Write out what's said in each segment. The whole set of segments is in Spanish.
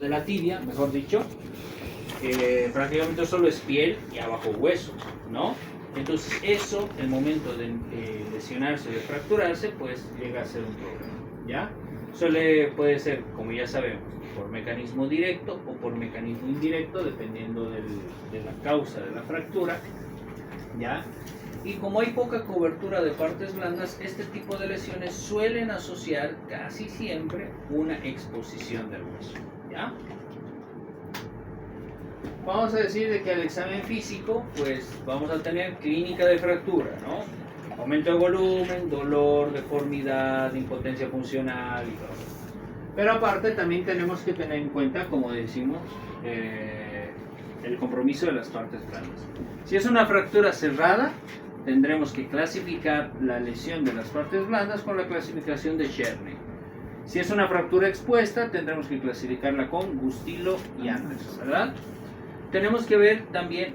de la tibia, mejor dicho, prácticamente solo es piel y abajo hueso, ¿no? Entonces eso, el momento de lesionarse o de fracturarse, pues llega a ser un problema, ¿ya? Puede ser, como ya sabemos, por mecanismo directo o por mecanismo indirecto, dependiendo de la causa de la fractura, ¿ya? Y como hay poca cobertura de partes blandas, este tipo de lesiones suelen asociar casi siempre una exposición del hueso, ¿ya? Vamos a decir de que al examen físico, pues vamos a tener clínica de fractura, ¿no? Aumento de volumen, dolor, deformidad, impotencia funcional y todo. Pero aparte también tenemos que tener en cuenta, como decimos, el compromiso de las partes blandas. Si es una fractura cerrada, tendremos que clasificar la lesión de las partes blandas con la clasificación de Cherny. Si es una fractura expuesta, tendremos que clasificarla con Gustilo y Anderson, ¿verdad? Tenemos que ver también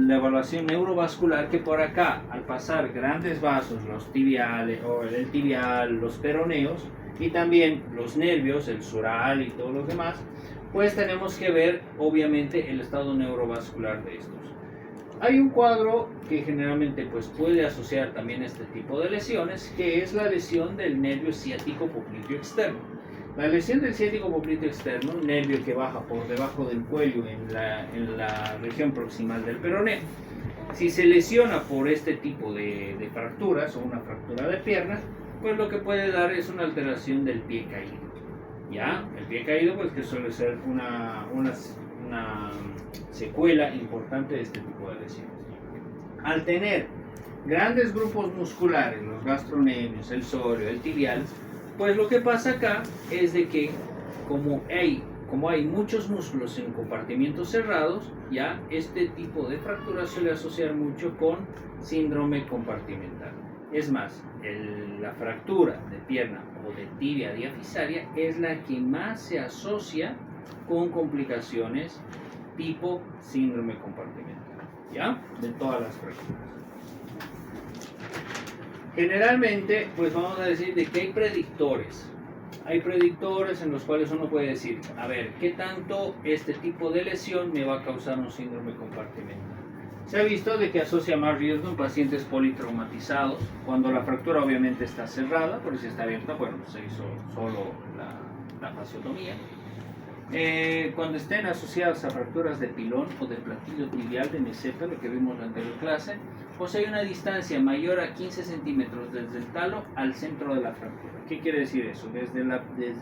la evaluación neurovascular, que por acá, al pasar grandes vasos, los tibiales, o el tibial, los peroneos, y también los nervios, el sural y todos los demás, pues tenemos que ver obviamente el estado neurovascular de estos. Hay un cuadro que generalmente pues puede asociar también este tipo de lesiones, que es la lesión del nervio ciático popliteo externo. La lesión del ciático popliteo externo, un nervio que baja por debajo del cuello en la región proximal del peroné, si se lesiona por este tipo de fracturas o una fractura de pierna, pues lo que puede dar es una alteración del pie caído. ¿Ya? El pie caído, pues que suele ser una secuela importante de este tipo de lesiones. Al tener grandes grupos musculares, los gastronemios, el sóleo, el tibial, pues lo que pasa acá es de que como hay muchos músculos en compartimientos cerrados, ya este tipo de fractura suele asociar mucho con síndrome compartimental. Es más, la fractura de pierna o de tibia diafisaria es la que más se asocia con complicaciones tipo síndrome compartimental, ¿ya? De todas las fracturas. Generalmente, pues vamos a decir de que hay predictores. Hay predictores en los cuales uno puede decir, a ver, ¿qué tanto este tipo de lesión me va a causar un síndrome compartimental? Se ha visto de que asocia más riesgo en pacientes politraumatizados, cuando la fractura obviamente está cerrada, pero si está abierta, bueno, se hizo solo la fasciotomía. Cuando estén asociadas a fracturas de pilón o de platillo tibial de meseta, lo que vimos en la anterior clase, o si hay una distancia mayor a 15 centímetros desde el talo al centro de la fractura. ¿Qué quiere decir eso? Desde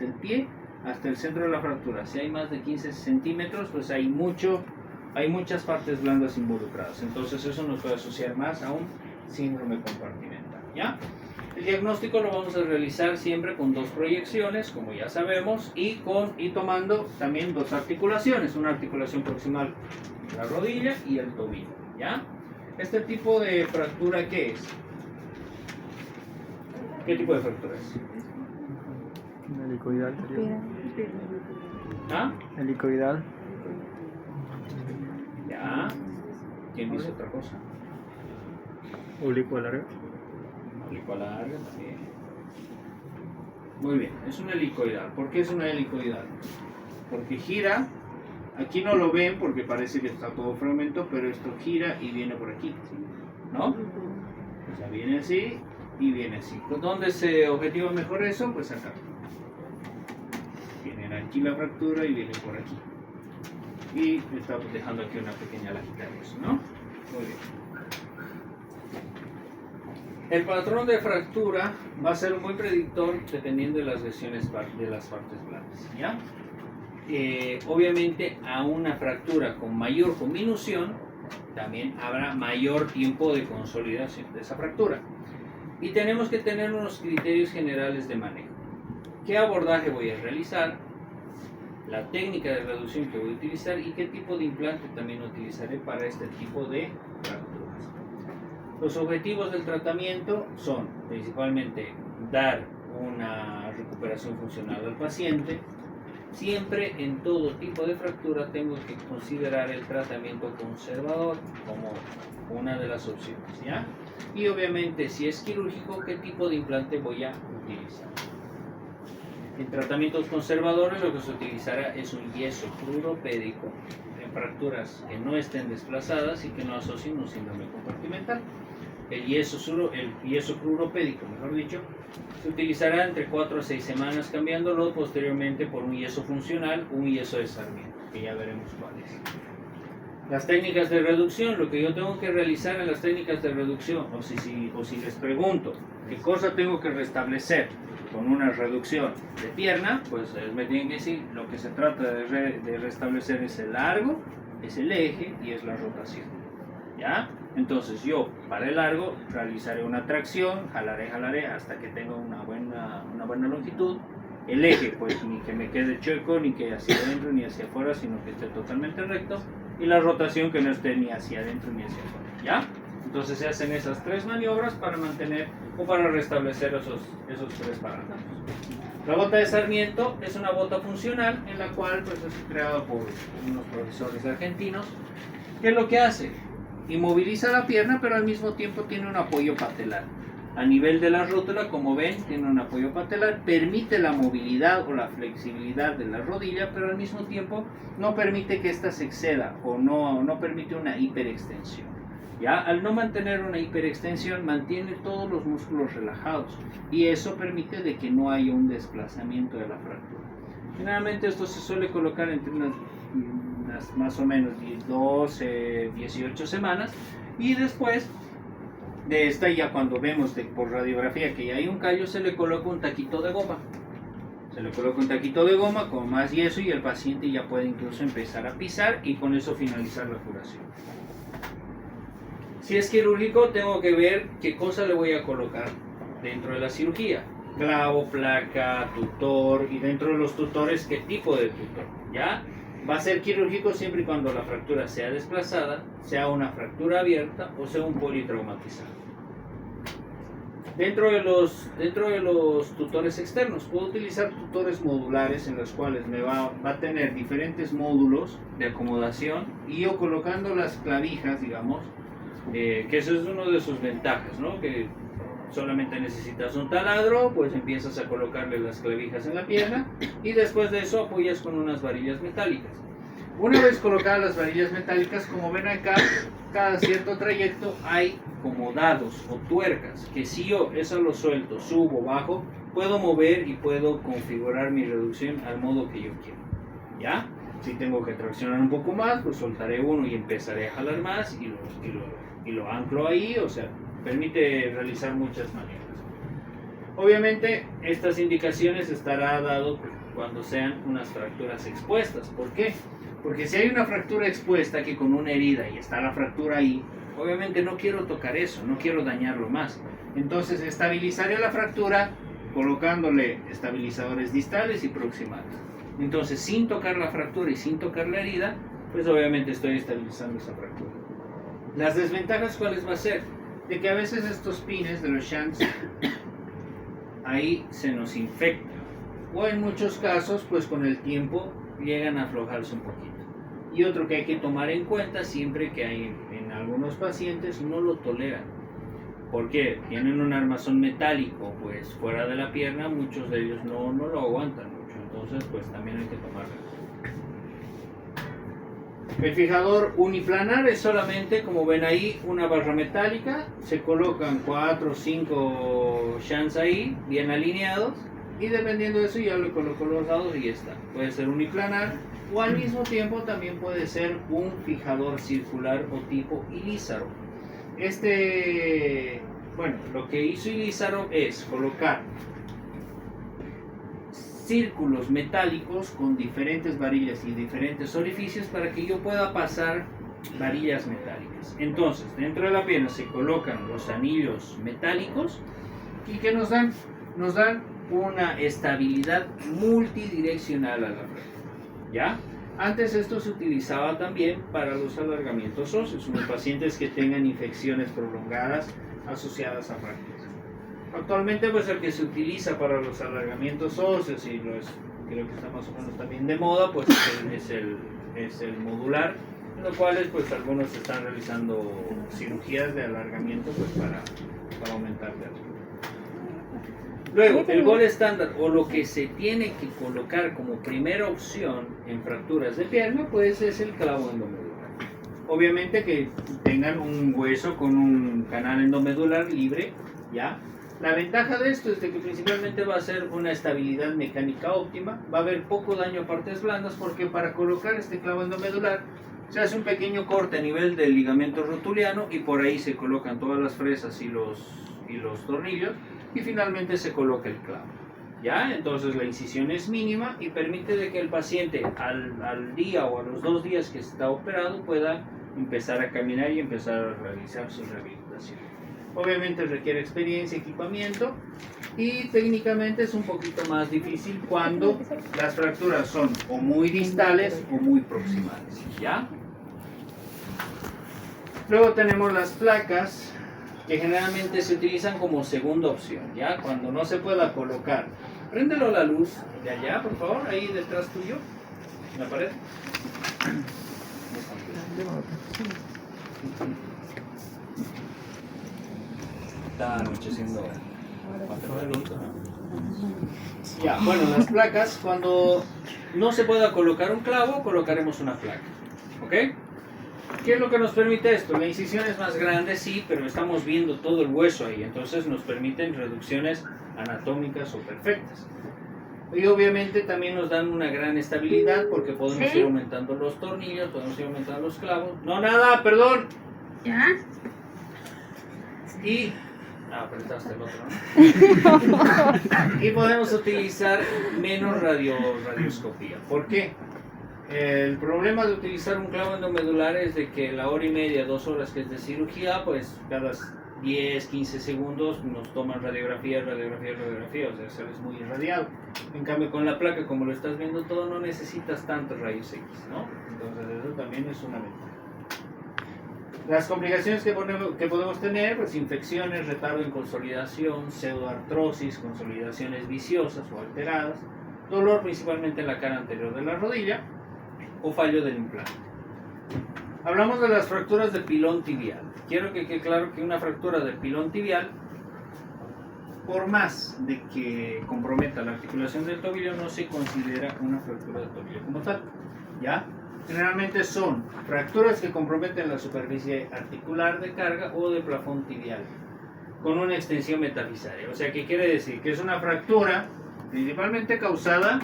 el pie hasta el centro de la fractura. Si hay más de 15 centímetros, pues hay muchas partes blandas involucradas. Entonces eso nos puede asociar más a un síndrome compartimental, ¿ya? El diagnóstico lo vamos a realizar siempre con dos proyecciones, como ya sabemos, y tomando también dos articulaciones, una articulación proximal de la rodilla y el tobillo, ¿ya? Este tipo de fractura, ¿qué es? ¿Qué tipo de fractura es? Helicoidal. ¿Ah? Helicoidal. Ya. ¿Quién dice otra cosa? Oblicuo largo. Oblicuo larga también. Muy bien, es una helicoidal. ¿Por qué es una helicoidal? Porque gira. Aquí no lo ven porque parece que está todo fragmento, pero esto gira y viene por aquí, ¿no? O sea, viene así y viene así. ¿Dónde se objetiva mejor eso? Pues acá. Viene aquí la fractura y viene por aquí. Y estamos dejando aquí una pequeña lajita de eso, ¿no? Muy bien. El patrón de fractura va a ser un buen predictor dependiendo de las lesiones de las partes blandas, ¿ya? Obviamente a una fractura con mayor conminución también habrá mayor tiempo de consolidación de esa fractura. Y tenemos que tener unos criterios generales de manejo. ¿Qué abordaje voy a realizar? La técnica de reducción que voy a utilizar y qué tipo de implante también utilizaré para este tipo de fracturas. Los objetivos del tratamiento son principalmente dar una recuperación funcional al paciente. Siempre en todo tipo de fractura tengo que considerar el tratamiento conservador como una de las opciones, ¿ya? Y obviamente si es quirúrgico, ¿qué tipo de implante voy a utilizar? En tratamientos conservadores lo que se utilizará es un yeso cruropédico en fracturas que no estén desplazadas y que no asocien un síndrome compartimental. El yeso cruropédico, mejor dicho, se utilizará entre 4 a 6 semanas, cambiándolo posteriormente por un yeso funcional, un yeso de Sarmiento, que ya veremos cuál es. Las técnicas de reducción, lo que yo tengo que realizar en las técnicas de reducción, o si les pregunto qué cosa tengo que restablecer con una reducción de pierna, pues me tienen que decir lo que se trata de restablecer es el largo, es el eje y es la rotación. ¿Ya? Entonces yo para el largo realizaré una tracción, jalaré hasta que tenga una buena longitud. El eje pues ni que me quede chueco, ni que hacia adentro ni hacia afuera, sino que esté totalmente recto. Y la rotación que no esté ni hacia adentro ni hacia afuera. ¿Ya? Entonces se hacen esas 3 maniobras para mantener o para restablecer esos 3 parámetros. La bota de Sarmiento es una bota funcional en la cual pues, es creada por unos profesores argentinos. ¿Qué es lo que hace? Inmoviliza la pierna, pero al mismo tiempo tiene un apoyo patelar. A nivel de la rótula, como ven, tiene un apoyo patelar, permite la movilidad o la flexibilidad de la rodilla, pero al mismo tiempo no permite que ésta se exceda o no permite una hiperextensión. ¿Ya? Al no mantener una hiperextensión, mantiene todos los músculos relajados y eso permite de que no haya un desplazamiento de la fractura. Generalmente esto se suele colocar entre unas más o menos 12, 18 semanas y después de esta ya cuando vemos por radiografía que ya hay un callo se le coloca un taquito de goma. Se le coloca un taquito de goma con más yeso y el paciente ya puede incluso empezar a pisar y con eso finalizar la curación. Si es quirúrgico tengo que ver qué cosa le voy a colocar dentro de la cirugía. Clavo, placa, tutor y dentro de los tutores qué tipo de tutor. ¿Ya? Va a ser quirúrgico siempre y cuando la fractura sea desplazada, sea una fractura abierta o sea un politraumatizado. Dentro de los tutores externos, puedo utilizar tutores modulares en los cuales me va a tener diferentes módulos de acomodación y yo colocando las clavijas, digamos, que eso es una de sus ventajas, ¿no? Que solamente necesitas un taladro, pues empiezas a colocarle las clavijas en la pierna y después de eso apoyas con unas varillas metálicas. Una vez colocadas las varillas metálicas, como ven acá, cada cierto trayecto hay como dados o tuercas que si yo eso lo suelto, subo, bajo, puedo mover y puedo configurar mi reducción al modo que yo quiero. ¿Ya? Si tengo que traccionar un poco más, pues soltaré uno y empezaré a jalar más y lo anclo ahí, o sea, permite realizar muchas maniobras. Obviamente estas indicaciones estará dado cuando sean unas fracturas expuestas. ¿Por qué? Porque si hay una fractura expuesta que con una herida y está la fractura ahí, obviamente no quiero tocar eso, no quiero dañarlo más. Entonces estabilizaré la fractura colocándole estabilizadores distales y proximales. Entonces sin tocar la fractura y sin tocar la herida, pues obviamente estoy estabilizando esa fractura. Las desventajas, ¿cuáles va a ser? De que a veces estos pines de los shunts ahí se nos infectan o en muchos casos pues con el tiempo llegan a aflojarse un poquito. Y otro que hay que tomar en cuenta siempre que hay en algunos pacientes no lo toleran porque tienen un armazón metálico pues fuera de la pierna, muchos de ellos no lo aguantan mucho, entonces pues también hay que tomarlo. El fijador uniplanar es solamente, como ven ahí, una barra metálica. Se colocan 4 o 5 shunts ahí, bien alineados. Y dependiendo de eso ya le coloco los lados y ya está. Puede ser uniplanar o al mismo tiempo también puede ser un fijador circular o tipo Ilízaro. Lo que hizo Ilízaro es colocar círculos metálicos con diferentes varillas y diferentes orificios para que yo pueda pasar varillas metálicas. Entonces, dentro de la pierna se colocan los anillos metálicos y que nos dan una estabilidad multidireccional a la fractura. ¿Ya? Antes esto se utilizaba también para los alargamientos óseos, los pacientes que tengan infecciones prolongadas asociadas a fracturas. Actualmente pues el que se utiliza para los alargamientos óseos y creo que está más o menos también de moda pues es el modular, en los cuales pues algunos están realizando cirugías de alargamiento pues para aumentar la altura. Luego, el gol estándar o lo que se tiene que colocar como primera opción en fracturas de pierna, pues es el clavo endomedular. Obviamente que tengan un hueso con un canal endomedular libre, ¿ya? La ventaja de esto es de que principalmente va a ser una estabilidad mecánica óptima, va a haber poco daño a partes blandas porque para colocar este clavo endomedular se hace un pequeño corte a nivel del ligamento rotuliano y por ahí se colocan todas las fresas y los tornillos y finalmente se coloca el clavo. ¿Ya? Entonces la incisión es mínima y permite de que el paciente al día o a los 2 días que está operado pueda empezar a caminar y empezar a realizar su rehabilitación. Obviamente requiere experiencia, equipamiento y técnicamente es un poquito más difícil cuando las fracturas son o muy distales o muy proximales. ¿Ya? Luego tenemos las placas que generalmente se utilizan como segunda opción, ¿ya? Cuando no se pueda colocar. Préndelo a la luz de allá, por favor, ahí detrás tuyo, en la pared. Está anocheciendo. Ya, bueno, las placas, cuando no se pueda colocar un clavo, colocaremos una placa. ¿Ok? ¿Qué es lo que nos permite esto? La incisión es más grande, sí, pero estamos viendo todo el hueso ahí, entonces nos permiten reducciones anatómicas o perfectas. Y obviamente también nos dan una gran estabilidad porque podemos ir aumentando los tornillos, podemos ir aumentando los clavos. No, nada, perdón. ¿Ya? Y... apretaste el otro, ¿no? Y podemos utilizar menos radioscopía. ¿Por qué? El problema de utilizar un clavo endomedular es de que la hora y media, 2 horas que es de cirugía, pues cada 10, 15 segundos nos toman radiografía, o sea, sales muy irradiado. En cambio con la placa, como lo estás viendo todo, no necesitas tantos rayos X, ¿no? Entonces eso también es una ventaja. Las complicaciones que podemos tener, pues infecciones, retardo en consolidación, pseudoartrosis, consolidaciones viciosas o alteradas, dolor principalmente en la cara anterior de la rodilla o fallo del implante. Hablamos de las fracturas de pilón tibial. Quiero que quede claro que una fractura de pilón tibial, por más de que comprometa la articulación del tobillo, no se considera una fractura de tobillo como tal, ¿ya? Generalmente son fracturas que comprometen la superficie articular de carga o de plafón tibial con una extensión metafisaria. O sea, ¿qué quiere decir? Que es una fractura generalmente causada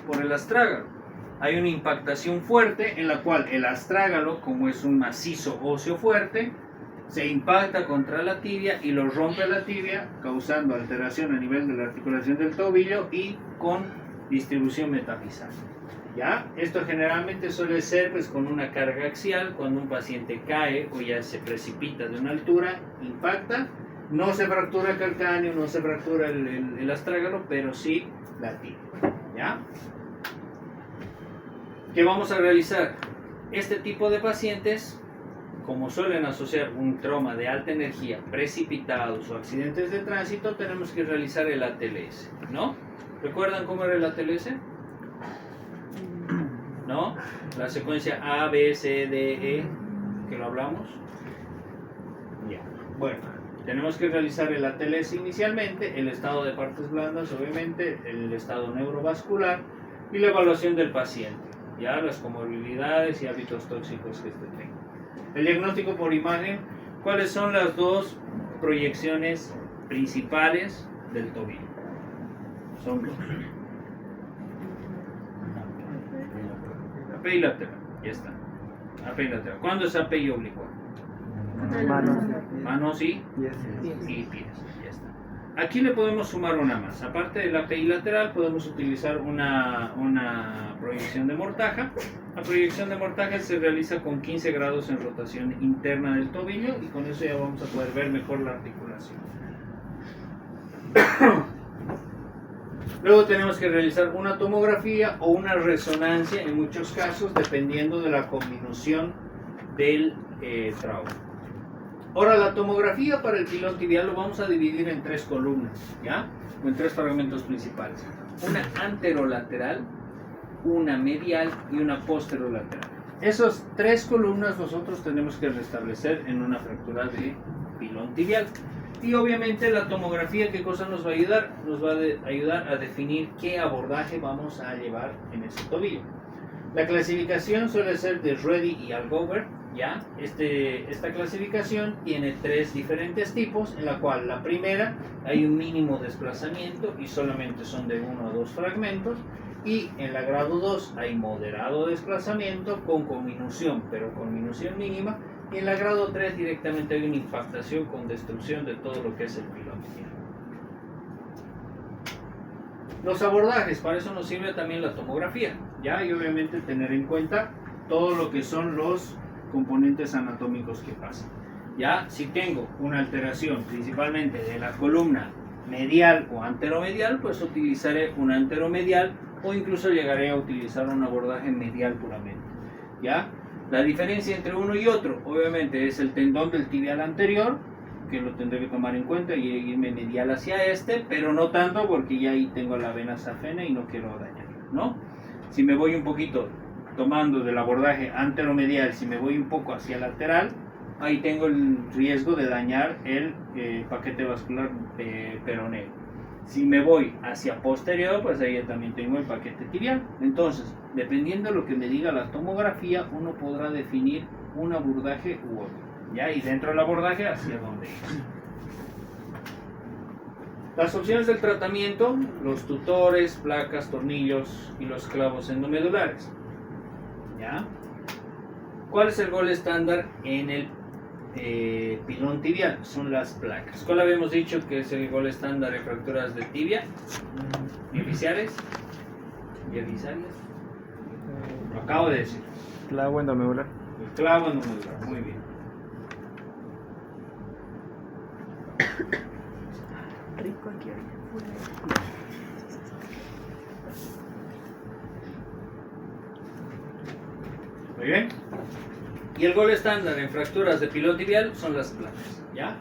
por el astrágalo. Hay una impactación fuerte en la cual el astrágalo, como es un macizo óseo fuerte, se impacta contra la tibia y lo rompe la tibia, causando alteración a nivel de la articulación del tobillo y con distribución metafisaria. ¿Ya? Esto generalmente suele ser pues con una carga axial, cuando un paciente cae o ya se precipita de una altura, impacta, no se fractura el calcáneo, no se fractura el astrágalo, pero sí la tibia. ¿Ya? ¿Qué vamos a realizar? Este tipo de pacientes, como suelen asociar un trauma de alta energía, precipitados o accidentes de tránsito, tenemos que realizar el ATLS, ¿no? ¿Recuerdan cómo era el ATLS? ¿No? La secuencia A, B, C, D, E, que lo hablamos. Ya. Bueno, tenemos que realizar el ATLS inicialmente, el estado de partes blandas, obviamente, el estado neurovascular y la evaluación del paciente. Ya, las comorbilidades y hábitos tóxicos que este tenga. El diagnóstico por imagen, ¿cuáles son las dos proyecciones principales del tobillo? Son dos. AP y lateral, ya está. AP y lateral. ¿Cuándo es AP y oblicuo? Manos y pies, ya está. Aquí le podemos sumar una más. Aparte del AP y lateral, podemos utilizar una proyección de Mortaja. La proyección de Mortaja se realiza con 15 grados en rotación interna del tobillo y con eso ya vamos a poder ver mejor la articulación. Luego tenemos que realizar una tomografía o una resonancia en muchos casos, dependiendo de la combinación del trauma. Ahora, la tomografía para el pilón tibial lo vamos a dividir en 3 columnas, ¿ya? O en 3 fragmentos principales. Una anterolateral, una medial y una posterolateral. Esas 3 columnas nosotros tenemos que restablecer en una fractura de pilón tibial. Y obviamente la tomografía, ¿qué cosa nos va a ayudar? Nos va a ayudar a definir qué abordaje vamos a llevar en ese tobillo. La clasificación suele ser de Reddy y Algover, ¿ya? Esta clasificación tiene 3 diferentes tipos, en la cual la primera hay un mínimo desplazamiento y solamente son de 1 a 2 fragmentos, y en la grado 2 hay moderado desplazamiento con conminución, pero conminución mínima, y en la grado 3 directamente hay una impactación con destrucción de todo lo que es el pilón tibial. Los abordajes, para eso nos sirve también la tomografía, ¿ya? Y obviamente tener en cuenta todo lo que son los componentes anatómicos que pasan. Ya, si tengo una alteración principalmente de la columna medial o anteromedial, pues utilizaré un anteromedial o incluso llegaré a utilizar un abordaje medial puramente. ¿Ya? La diferencia entre uno y otro, obviamente, es el tendón del tibial anterior, que lo tendré que tomar en cuenta y irme medial hacia este, pero no tanto porque ya ahí tengo la vena safena y no quiero dañarla, ¿no? Si me voy un poquito tomando del abordaje anteromedial, si me voy un poco hacia lateral, ahí tengo el riesgo de dañar el paquete vascular peroneo. Si me voy hacia posterior, pues ahí también tengo el paquete tibial. Entonces, dependiendo de lo que me diga la tomografía, uno podrá definir un abordaje u otro, ¿ya? Y dentro del abordaje, hacia dónde ir. Las opciones del tratamiento: los tutores, placas, tornillos y los clavos endomedulares. ¿Ya? ¿Cuál es el gol estándar en el pilón tibial? Son las placas. ¿Cuál habíamos dicho que es el gol estándar en fracturas de tibia? ¿Bificiales? ¿Bificiales? Lo acabo de decir. Clavo endomedular. El clavo endomedular, muy bien. Rico aquí hoy. Muy bien. Y el gol estándar en fracturas de pilón tibial son las placas, ¿ya?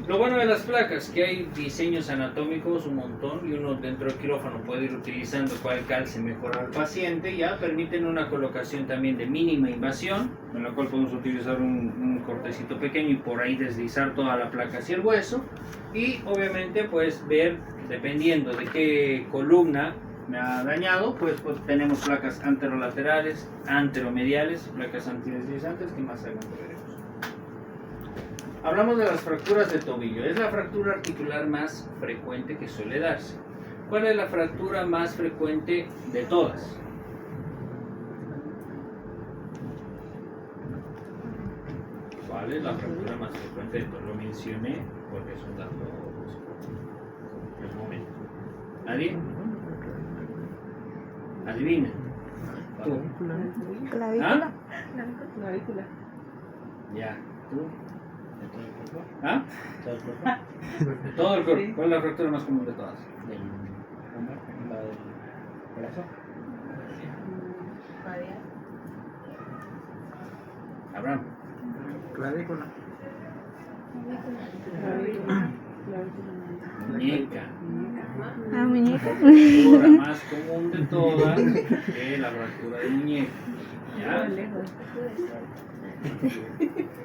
Lo bueno de las placas que hay diseños anatómicos un montón y uno dentro del quirófano puede ir utilizando cuál calce mejor al paciente, ya permiten una colocación también de mínima invasión, en la cual podemos utilizar un cortecito pequeño y por ahí deslizar toda la placa hacia el hueso, y obviamente pues ver, dependiendo de qué columna me ha dañado, pues tenemos placas anterolaterales, anteromediales, placas antideslizantes que más adelante veremos. Hablamos de las fracturas de tobillo. Es la fractura articular más frecuente que suele darse. ¿Cuál es la fractura más frecuente de todas? ¿Cuál es la fractura más frecuente de todas? Lo mencioné porque es un dato del momento. ¿Nadie? Adivina. ¿Tú? Clavícula. Clavícula. Ya. ¿Tú? ¿Ah? De todo el cuerpo. ¿Cuál es la fractura más común de todas? Abraham. Clavícula. Muñeca. Ah, muñeca. La fractura más común de todas es la fractura de muñeca. ¿Ya?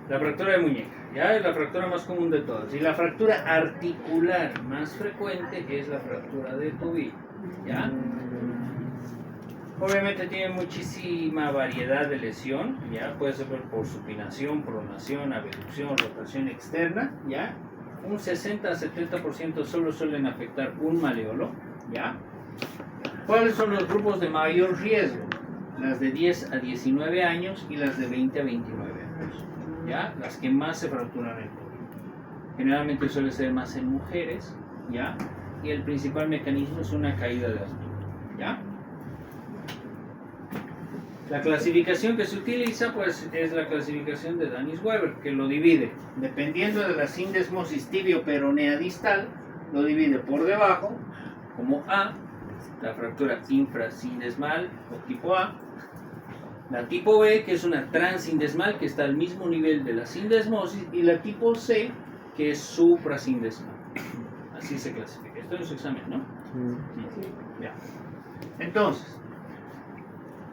La fractura de muñeca, ya es la fractura más común de todas. Y la fractura articular más frecuente es la fractura de tobillo, ¿ya? Obviamente tiene muchísima variedad de lesión, ¿ya? Puede ser por supinación, pronación, abducción, rotación externa, ¿ya? Un 60 a 70% solo suelen afectar un maleolo, ¿ya? ¿Cuáles son los grupos de mayor riesgo? Las de 10 a 19 años y las de 20 a 29 años, ¿ya? Las que más se fracturan el tobillo. Generalmente suele ser más en mujeres, ¿ya? Y el principal mecanismo es una caída de altura, ¿ya? La clasificación que se utiliza, pues, es la clasificación de Danis-Weber, que lo divide, dependiendo de la sindesmosis tibio-peronea distal, lo divide por debajo, como A, la fractura infrasindesmal o tipo A, la tipo B, que es una transindesmal, que está al mismo nivel de la sindesmosis, y la tipo C, que es suprasindesmal. Así se clasifica. Esto es su examen, ¿no? Sí. Ya. Entonces,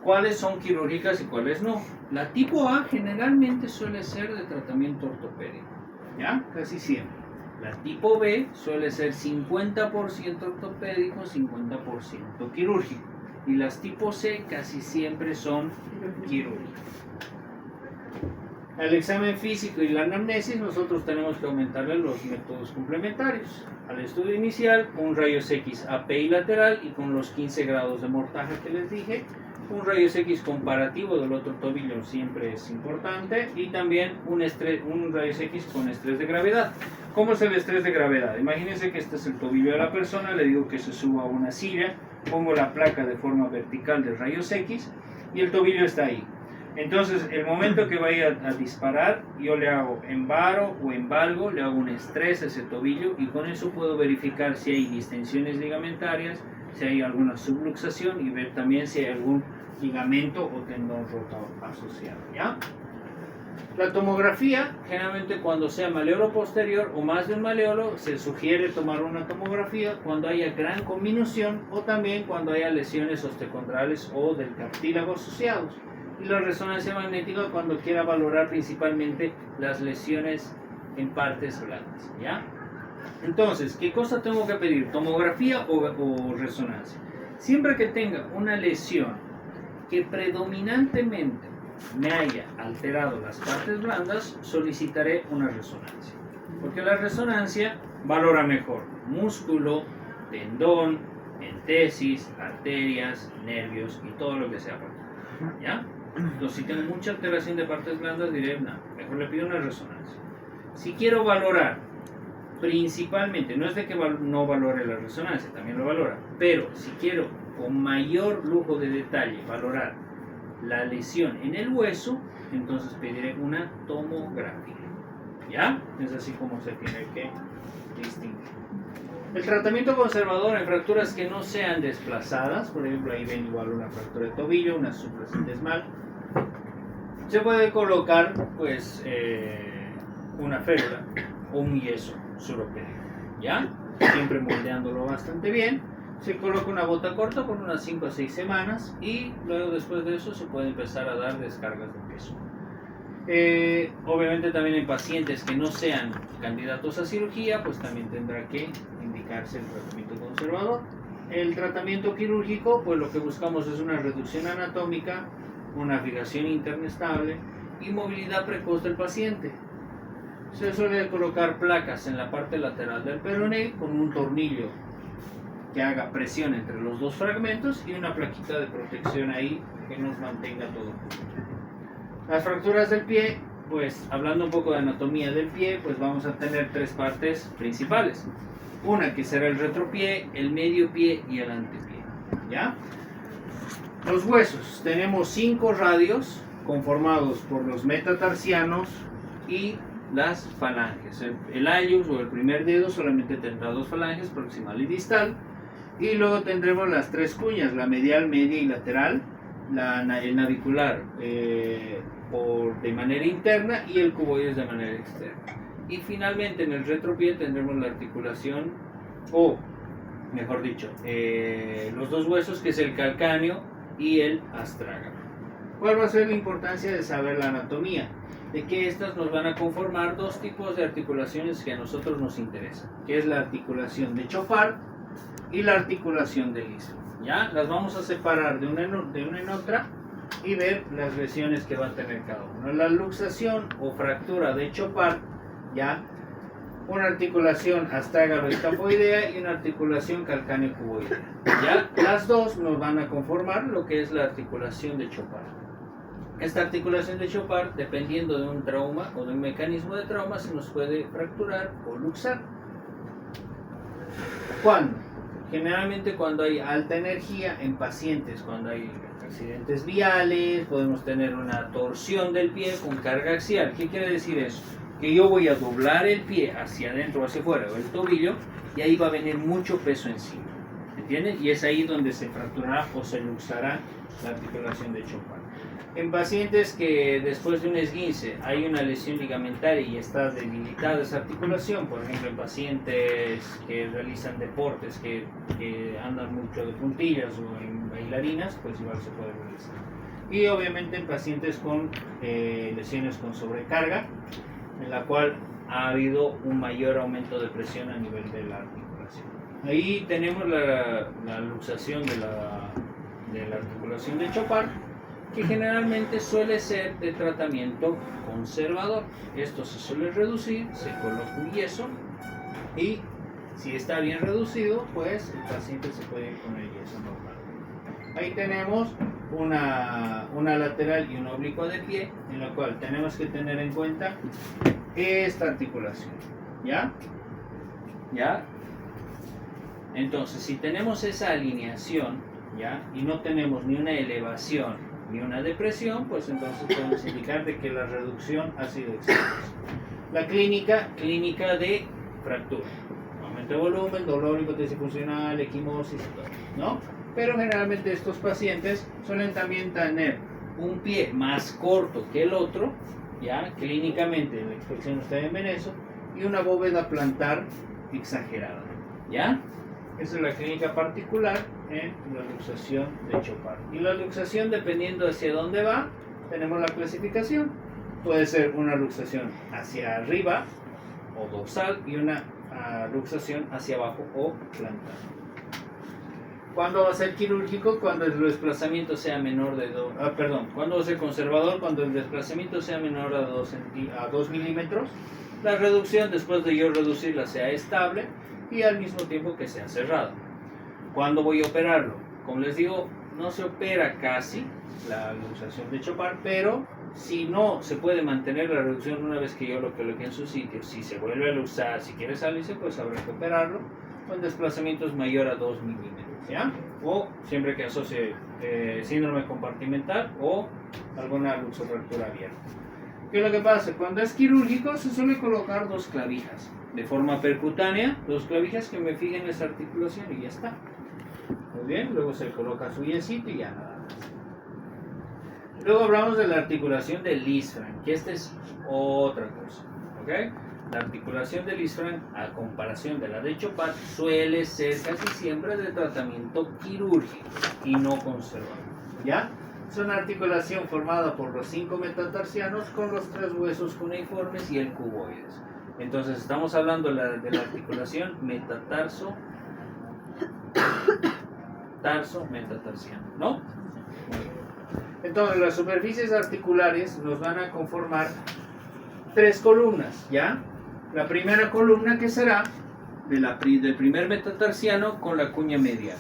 ¿cuáles son quirúrgicas y cuáles no? La tipo A generalmente suele ser de tratamiento ortopédico, ¿ya? Casi siempre. La tipo B suele ser 50% ortopédico, 50% quirúrgico. Y las tipo C casi siempre son quirúrgicas. Al examen físico y la anamnesis nosotros tenemos que aumentarle los métodos complementarios. Al estudio inicial, un rayos X AP y lateral y con los 15 grados de mortaja que les dije. Un rayos X comparativo del otro tobillo siempre es importante. Y también un rayos X con estrés de gravedad. ¿Cómo es el estrés de gravedad? Imagínense que este es el tobillo de la persona, le digo que se suba a una silla, pongo la placa de forma vertical de rayos X y el tobillo está ahí. Entonces, el momento que vaya a disparar, yo le hago en varo o en valgo, le hago un estrés a ese tobillo y con eso puedo verificar si hay distensiones ligamentarias, si hay alguna subluxación y ver también si hay algún ligamento o tendón roto asociado, ¿ya? La tomografía, generalmente cuando sea maleolo posterior o más de un maleolo, se sugiere tomar una tomografía cuando haya gran conminución o también cuando haya lesiones osteocondrales o del cartílago asociados. Y la resonancia magnética cuando quiera valorar principalmente las lesiones en partes blandas, ¿ya? Entonces, ¿qué cosa tengo que pedir? ¿Tomografía o resonancia? Siempre que tenga una lesión que predominantemente me haya alterado las partes blandas, solicitaré una resonancia. Porque la resonancia valora mejor músculo, tendón, entesis, arterias, nervios y todo lo que sea. ¿Ya? Entonces, si tengo mucha alteración de partes blandas, diré, no, mejor le pido una resonancia. Si quiero valorar, principalmente, no es de que no valore la resonancia, también lo valora, pero si quiero con mayor lujo de detalle valorar la lesión en el hueso, entonces pediré una tomografía. ¿Ya? Es así como se tiene que distinguir. El tratamiento conservador en fracturas que no sean desplazadas, por ejemplo, ahí ven igual una fractura de tobillo, una supracingesmal, se puede colocar pues una férula o un yeso suropédico, ¿ya? Siempre moldeándolo bastante bien. Se coloca una bota corta por unas 5 a 6 semanas y luego después de eso se puede empezar a dar descargas de peso. Obviamente también en pacientes que no sean candidatos a cirugía, pues también tendrá que indicarse el tratamiento conservador. El tratamiento quirúrgico, pues lo que buscamos es una reducción anatómica, una fijación interna estable y movilidad precoz del paciente. Se suele colocar placas en la parte lateral del peroné con un tornillo que haga presión entre los dos fragmentos y una plaquita de protección ahí que nos mantenga todo junto. Las fracturas del pie, pues hablando un poco de anatomía del pie, pues vamos a tener tres partes principales. Una que será el retropié, el medio pie y el antepié, ¿ya? Los huesos, tenemos 5 radios conformados por los metatarsianos y las falanges. El hallux o el primer dedo solamente tendrá 2 falanges, proximal y distal. Y luego tendremos las 3 cuñas, la medial, media y lateral, el navicular de manera interna y el cuboides de manera externa. Y finalmente en el retropié tendremos la articulación, o mejor dicho, los 2 huesos que es el calcáneo y el astrágalo. ¿Cuál va a ser la importancia de saber la anatomía? De que estas nos van a conformar 2 tipos de articulaciones que a nosotros nos interesan, que es la articulación de Chopard y la articulación del istmo. ¿Ya? Las vamos a separar de una en otra y ver las lesiones que va a tener cada uno. La luxación o fractura de Chopard, ¿ya? Una articulación astrágalo-escafoidea y una articulación calcáneo-cuboidea. ¿Ya? Las dos nos van a conformar lo que es la articulación de Chopard. Esta articulación de Chopard, dependiendo de un trauma o de un mecanismo de trauma, se nos puede fracturar o luxar. ¿Cuándo? Generalmente cuando hay alta energía en pacientes, cuando hay accidentes viales, podemos tener una torsión del pie con carga axial. ¿Qué quiere decir eso? Que yo voy a doblar el pie hacia adentro o hacia afuera, o el tobillo, y ahí va a venir mucho peso encima. ¿Entienden? Y es ahí donde se fracturará o se luxará la articulación de Chopard. En pacientes que después de un esguince hay una lesión ligamentaria y está debilitada esa articulación, por ejemplo en pacientes que realizan deportes, que andan mucho de puntillas o en bailarinas, pues igual se puede realizar. Y obviamente en pacientes con lesiones con sobrecarga, en la cual ha habido un mayor aumento de presión a nivel de la articulación. Ahí tenemos la luxación de la articulación de Chopard, que generalmente suele ser de tratamiento conservador. Esto se suele reducir, se coloca un yeso y si está bien reducido, pues el paciente se puede ir con el yeso normal. Ahí tenemos una lateral y una oblicua de pie, en la cual tenemos que tener en cuenta esta articulación. ¿Ya? ¿Ya? Entonces, si tenemos esa alineación, ¿ya? Y no tenemos ni una elevación ni una depresión, pues entonces podemos indicar de que la reducción ha sido exitosa. La clínica de fractura, aumento de volumen, dolor, impotencia funcional, equimosis y todo, ¿no? Pero generalmente estos pacientes suelen también tener un pie más corto que el otro, ¿ya? Clínicamente en la inspección ustedes ven eso, y una bóveda plantar exagerada, ¿ya? Esa es la clínica particular en la luxación de Chopard. Y la luxación, dependiendo hacia dónde va, tenemos la clasificación. Puede ser una luxación hacia arriba o dorsal y una luxación hacia abajo o plantar. ¿Cuándo va a ser quirúrgico? Cuando el desplazamiento sea menor de ¿cuándo va a ser conservador? Cuando el desplazamiento sea menor a 2 milímetros. La reducción, después de yo reducirla, sea estable y al mismo tiempo que sea cerrado. ¿Cuándo voy a operarlo? Como les digo, no se opera casi la luxación de Chopard, pero si no se puede mantener la reducción una vez que yo lo coloque en su sitio, si se vuelve a luxar, si quiere salirse, pues habrá que operarlo con desplazamientos mayor a 2 milímetros, ¿ya? O siempre que asocie síndrome compartimental o alguna luxofractura abierta. ¿Qué es lo que pasa? Cuando es quirúrgico se suele colocar 2 clavijas de forma percutánea, 2 clavijas que me fijen esa articulación y ya está. Muy bien, luego se coloca su yesito y ya nada más. Luego hablamos de la articulación del Lisfranc, que esta es otra cosa, ¿ok? La articulación del Lisfranc, a comparación de la de Chopard, suele ser casi siempre de tratamiento quirúrgico y no conservador, ¿ya? Es una articulación formada por los 5 metatarsianos con los 3 huesos cuneiformes y el cuboides. Entonces estamos hablando de la articulación tarso-metatarsiano, ¿no? Entonces las superficies articulares nos van a conformar 3 columnas, ¿ya? La primera columna que será del primer metatarsiano con la cuña medial.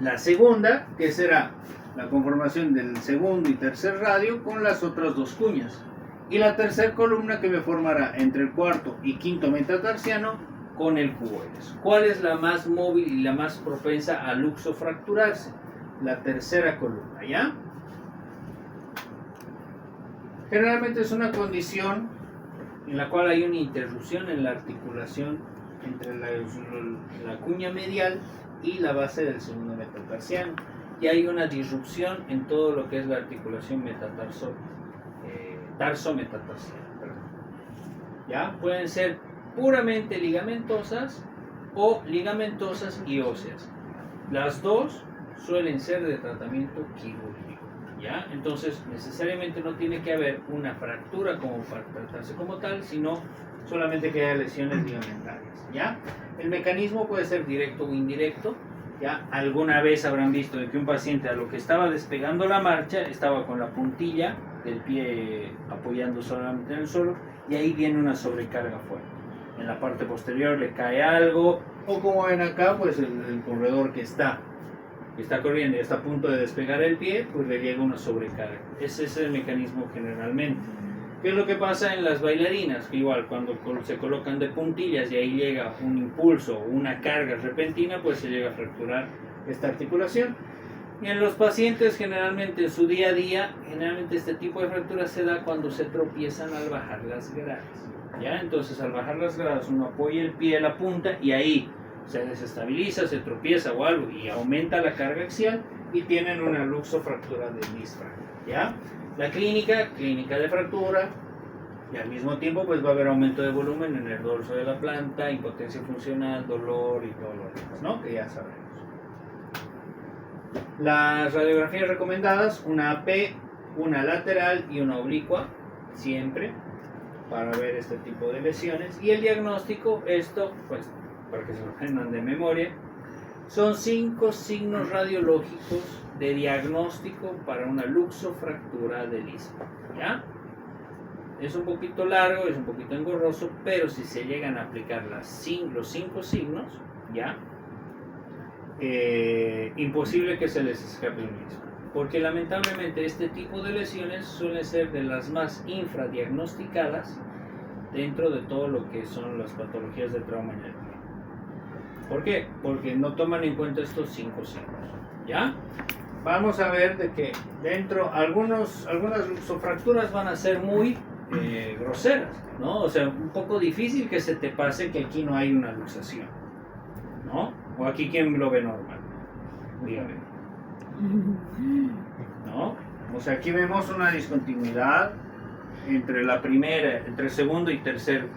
La segunda que será la conformación del segundo y tercer radio con las otras 2 cuñas. Y la tercera columna que me formará entre el cuarto y quinto metatarsiano con el cuboides. ¿Cuál es la más móvil y la más propensa a luxofracturarse? La tercera columna, ¿ya? Generalmente es una condición en la cual hay una interrupción en la articulación entre la cuña medial y la base del segundo metatarsiano. Y hay una disrupción en todo lo que es la articulación tarso-metatarsiana. ¿Ya? Pueden ser puramente ligamentosas o ligamentosas y óseas. Las dos suelen ser de tratamiento quirúrgico. ¿Ya? Entonces, necesariamente no tiene que haber una fractura como para tratarse como tal, sino solamente que haya lesiones ligamentarias. ¿Ya? El mecanismo puede ser directo o indirecto. ¿Ya? Alguna vez habrán visto de que un paciente a lo que estaba despegando la marcha estaba con la puntilla del pie apoyando solamente en el suelo y ahí viene una sobrecarga fuerte. En la parte posterior le cae algo, o como ven acá, pues el corredor que está corriendo y está a punto de despegar el pie, pues le llega una sobrecarga. Ese es el mecanismo generalmente. ¿Qué es lo que pasa en las bailarinas? Que igual cuando se colocan de puntillas y ahí llega un impulso o una carga repentina, pues se llega a fracturar esta articulación. Y en los pacientes generalmente en su día a día, generalmente este tipo de fracturas se da cuando se tropiezan al bajar las gradas. ¿Ya? Entonces al bajar las gradas uno apoya el pie a la punta y ahí se desestabiliza, se tropieza o algo y aumenta la carga axial y tienen una luxofractura del Lisfranc. ¿Ya? La clínica de fractura, y al mismo tiempo pues va a haber aumento de volumen en el dorso de la planta, impotencia funcional, dolor y todo lo demás, ¿no? Que ya sabemos. Las radiografías recomendadas, una AP, una lateral y una oblicua, siempre. para ver este tipo de lesiones. Y el diagnóstico, esto, pues, para que se lo aprendan de memoria, son 5 signos radiológicos de diagnóstico para una luxofractura del istmo, ¿ya? Es un poquito largo, es un poquito engorroso, pero si se llegan a aplicar los 5 signos, ¿ya? Imposible que se les escape un mismo. Porque lamentablemente este tipo de lesiones suelen ser de las más infradiagnosticadas dentro de todo lo que son las patologías de trauma en el pie. ¿Por qué? Porque no toman en cuenta estos 5 signos, ¿ya? Vamos a ver de que dentro algunas luxofracturas van a ser muy groseras, ¿no? O sea, un poco difícil que se te pase que aquí no hay una luxación, ¿no? O aquí quien lo ve normal, dígame, ¿no? O sea, aquí vemos una discontinuidad entre el segundo y tercer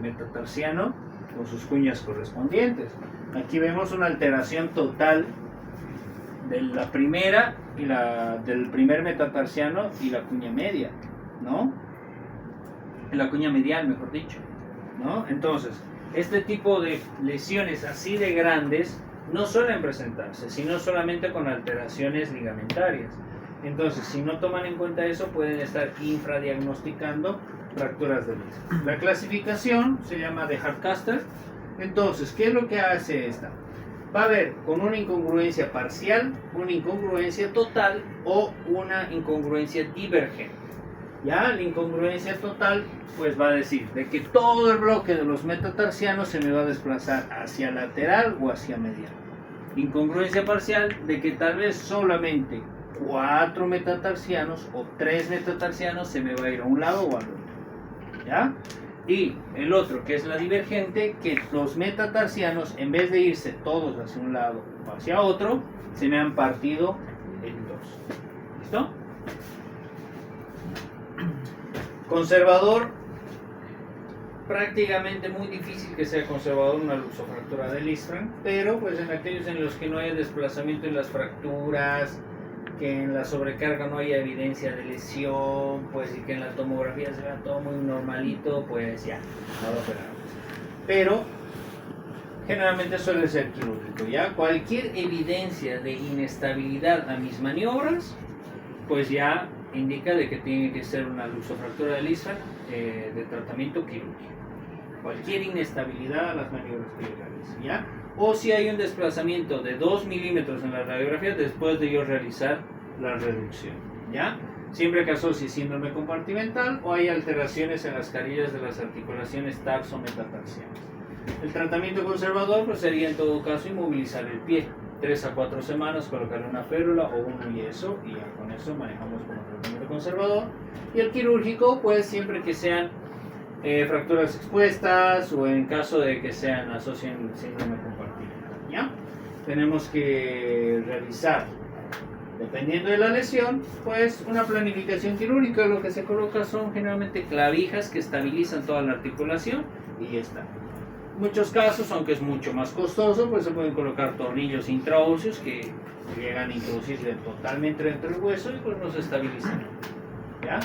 metatarsiano con sus cuñas correspondientes. Aquí vemos una alteración total de la primera y del primer metatarsiano y la cuña media, ¿no? La cuña medial, mejor dicho, ¿no? Entonces, este tipo de lesiones así de grandes no suelen presentarse, sino solamente con alteraciones ligamentarias. Entonces, si no toman en cuenta eso, pueden estar infradiagnosticando fracturas del istmo. La clasificación se llama de Hardcaster. Entonces, ¿qué es lo que hace esta? Va a haber con una incongruencia parcial, una incongruencia total o una incongruencia divergente. Ya, la incongruencia total pues va a decir de que todo el bloque de los metatarsianos se me va a desplazar hacia lateral o hacia medial. Incongruencia parcial de que tal vez solamente 4 metatarsianos o 3 metatarsianos se me va a ir a un lado o al otro. ¿Ya? Y el otro, que es la divergente, que los metatarsianos, en vez de irse todos hacia un lado o hacia otro, se me han partido en 2. ¿Listo? Conservador, prácticamente muy difícil que sea conservador una luxofractura del istmo, pero pues en aquellos en los que no haya desplazamiento en las fracturas, que en la sobrecarga no haya evidencia de lesión, pues y que en la tomografía se vea todo muy normalito, pues ya, no lo operamos. Pero generalmente suele ser quirúrgico, ¿ya? Cualquier evidencia de inestabilidad a mis maniobras, pues ya indica de que tiene que ser una luxofractura del istmo de tratamiento quirúrgico. Cualquier inestabilidad a las maniobras que yo realice, ¿ya? O si hay un desplazamiento de 2 milímetros en la radiografía después de yo realizar la reducción, ¿ya? Siempre que asocie síndrome compartimental o hay alteraciones en las carillas de las articulaciones tarsometatarsianas. El tratamiento conservador pues sería en todo caso inmovilizar el pie 3 a 4 semanas, colocarle una férula o un yeso y ya con eso manejamos como tratamiento conservador. Y el quirúrgico pues siempre que sean fracturas expuestas o en caso de que sean asocien síndrome compartimental, ¿ya? Tenemos que realizar, dependiendo de la lesión, pues una planificación quirúrgica. Lo que se coloca son generalmente clavijas que estabilizan toda la articulación y ya está. En muchos casos, aunque es mucho más costoso, pues se pueden colocar tornillos intraóseos que llegan a introducirse totalmente dentro del hueso y pues nos estabilizan, ¿ya?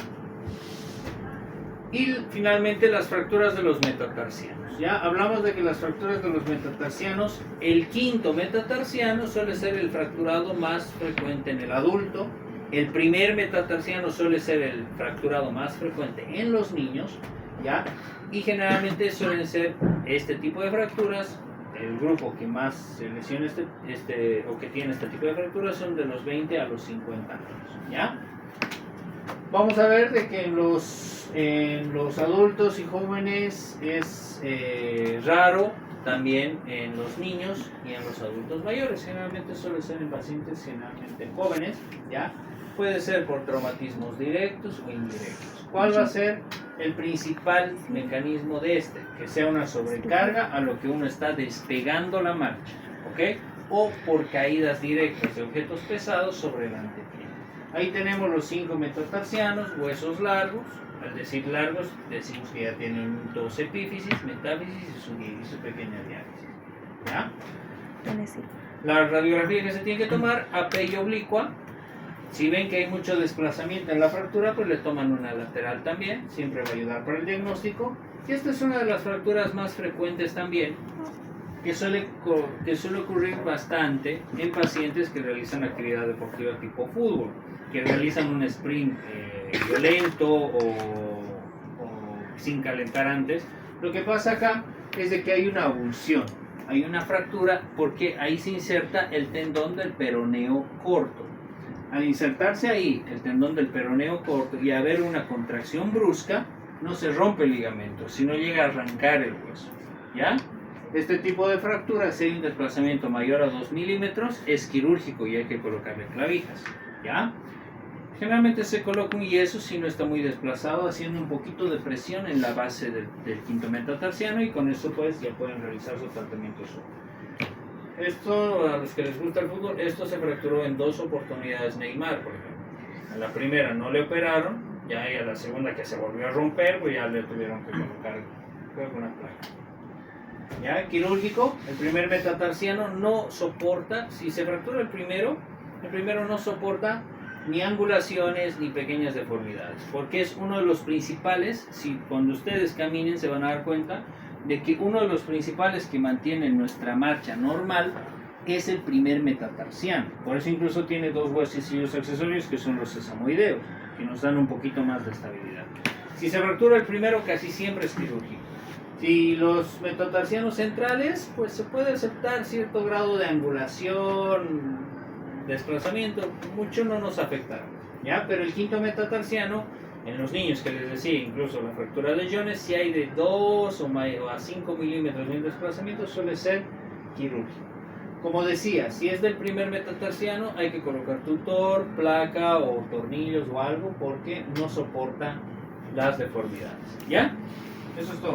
Y finalmente las fracturas de los metatarsianos. Ya hablamos de que las fracturas de los metatarsianos, el quinto metatarsiano suele ser el fracturado más frecuente en el adulto. El primer metatarsiano suele ser el fracturado más frecuente en los niños, ¿ya? Y generalmente suelen ser este tipo de fracturas. El grupo que más se lesiona o que tiene este tipo de fracturas son de los 20 a los 50 años, ¿ya? Vamos a ver de que en los adultos y jóvenes es raro, también en los niños y en los adultos mayores. Generalmente suele ser en pacientes generalmente jóvenes, ¿ya? Puede ser por traumatismos directos o indirectos. ¿Cuál va a ser el principal mecanismo de este? Que sea una sobrecarga a lo que uno está despegando la marcha, ¿ok? O por caídas directas de objetos pesados sobre el antepié. Ahí tenemos los 5 metatarsianos, huesos largos. Al decir largos, decimos que ya tienen 2 epífisis, metáfisis y su pequeña diálisis, ¿ya? La radiografía que se tiene que tomar, AP y oblicua, Si ven que hay mucho desplazamiento en la fractura, pues le toman una lateral también, siempre va a ayudar para el diagnóstico. Y esta es una de las fracturas más frecuentes también, que suele ocurrir bastante en pacientes que realizan actividad deportiva tipo fútbol, que realizan un sprint violento o sin calentar antes. Lo que pasa acá es de que hay una avulsión, hay una fractura porque ahí se inserta el tendón del peroneo corto. Al insertarse ahí el tendón del peroneo corto y haber una contracción brusca, no se rompe el ligamento, sino llega a arrancar el hueso. ¿Ya? Este tipo de fractura, si hay un desplazamiento mayor a 2 milímetros, es quirúrgico y hay que colocarle clavijas. ¿Ya? Generalmente se coloca un yeso si no está muy desplazado, haciendo un poquito de presión en la base del quinto metatarsiano, y con eso pues ya pueden realizar su tratamiento solo. Esto, a los que les gusta el fútbol, esto se fracturó en 2 oportunidades Neymar, por ejemplo. A la primera no le operaron, ya y a la segunda que se volvió a romper, pues ya le tuvieron que colocar una placa. Ya, quirúrgico, el primer metatarsiano no soporta, si se fractura el primero no soporta ni angulaciones ni pequeñas deformidades, porque es uno de los principales. Si cuando ustedes caminen se van a dar cuenta de que uno de los principales que mantiene nuestra marcha normal es el primer metatarsiano. Por eso incluso tiene 2 huesecillos accesorios que son los sesamoideos, que nos dan un poquito más de estabilidad. Si se fractura el primero, casi siempre es quirúrgico. Si los metatarsianos centrales, pues se puede aceptar cierto grado de angulación, desplazamiento, mucho no nos afectará, ¿ya? Pero el quinto metatarsiano, en los niños que les decía, incluso la fractura de Jones, si hay de 2 o a 5 milímetros de desplazamiento, suele ser quirúrgico. Como decía, si es del primer metatarsiano, hay que colocar tutor, placa o tornillos o algo, porque no soporta las deformidades, ¿ya? Eso es todo.